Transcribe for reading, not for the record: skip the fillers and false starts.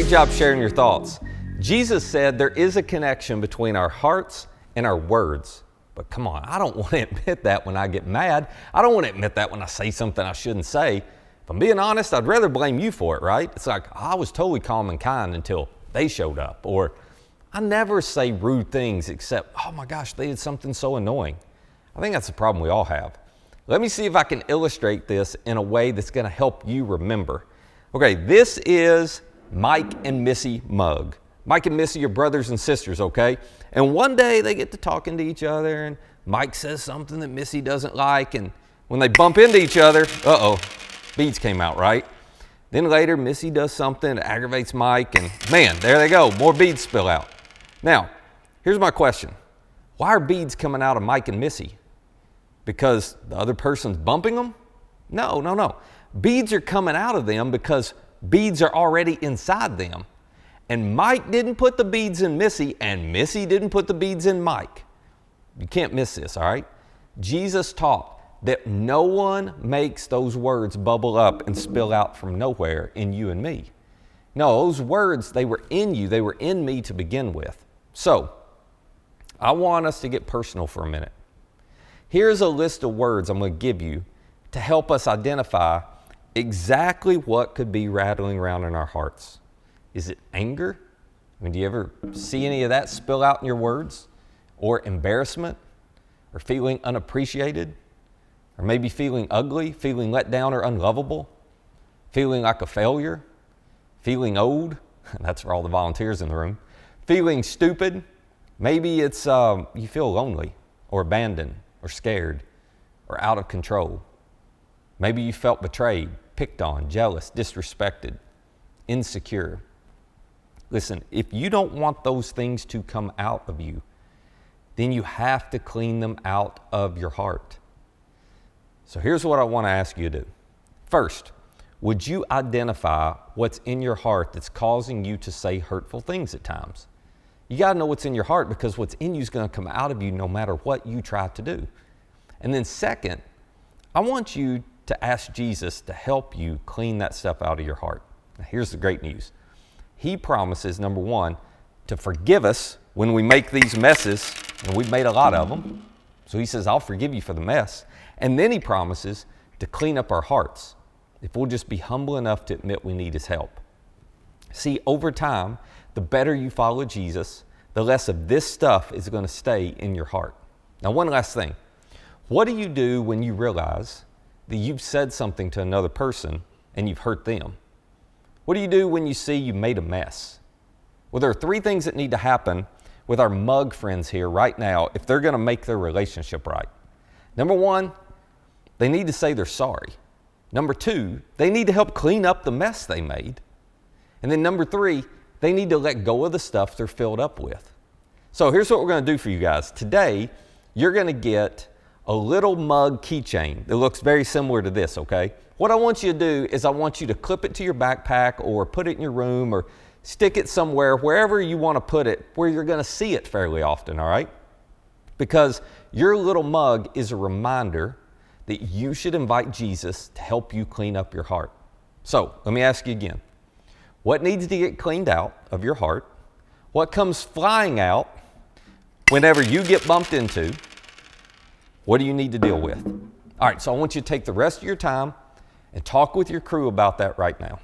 job sharing your thoughts. Jesus said there is a connection between our hearts and our words. But come on, I don't want to admit that when I get mad. I don't want to admit that when I say something I shouldn't say. If I'm being honest, I'd rather blame you for it, right? It's like, I was totally calm and kind until they showed up. Or I never say rude things except, oh my gosh, they did something so annoying. I think that's a problem we all have. Let me see if I can illustrate this in a way that's going to help you remember. Okay, this is Mike and Missy Mugg. Mike and Missy are brothers and sisters, okay? And one day they get to talking to each other, and Mike says something that Missy doesn't like, and when they bump into each other, beads came out, right? Then later, Missy does something that aggravates Mike, and man, there they go, more beads spill out. Now, here's my question. Why are beads coming out of Mike and Missy? Because the other person's bumping them? No. Beads are coming out of them because beads are already inside them. And Mike didn't put the beads in Missy, and Missy didn't put the beads in Mike. You can't miss this, all right? Jesus taught that no one makes those words bubble up and spill out from nowhere in you and me. No, those words, they were in you, they were in me to begin with. So, I want us to get personal for a minute. Here's a list of words I'm going to give you to help us identify exactly what could be rattling around in our hearts. Is it anger? Do you ever see any of that spill out in your words? Or embarrassment? Or feeling unappreciated? Or maybe feeling ugly, feeling let down or unlovable? Feeling like a failure? Feeling old? That's for all the volunteers in the room. Feeling stupid? Maybe it's you feel lonely or abandoned or scared or out of control. Maybe you felt betrayed, picked on, jealous, disrespected, insecure. Listen, if you don't want those things to come out of you, then you have to clean them out of your heart. So here's what I want to ask you to do. First, would you identify what's in your heart that's causing you to say hurtful things at times? You got to know what's in your heart, because what's in you is going to come out of you no matter what you try to do. And then second, I want you to ask Jesus to help you clean that stuff out of your heart. Now, here's the great news. He promises, number one, to forgive us when we make these messes, and we've made a lot of them. So he says, I'll forgive you for the mess. And then he promises to clean up our hearts if we'll just be humble enough to admit we need his help. See, over time, the better you follow Jesus, the less of this stuff is going to stay in your heart. Now, one last thing. What do you do when you realize that you've said something to another person and you've hurt them? What do you do when you see you made a mess? Well, there are three things that need to happen with our mug friends here right now if they're going to make their relationship right. Number one, they need to say they're sorry. Number two, they need to help clean up the mess they made. And then number three, they need to let go of the stuff they're filled up with. So here's what we're going to do for you guys. Today, you're going to get a little mug keychain that looks very similar to this, okay? What I want you to do is I want you to clip it to your backpack or put it in your room or stick it somewhere, wherever you want to put it, where you're going to see it fairly often, all right? Because your little mug is a reminder that you should invite Jesus to help you clean up your heart. So let me ask you again. What needs to get cleaned out of your heart? What comes flying out whenever you get bumped into? What do you need to deal with? All right, so I want you to take the rest of your time and talk with your crew about that right now.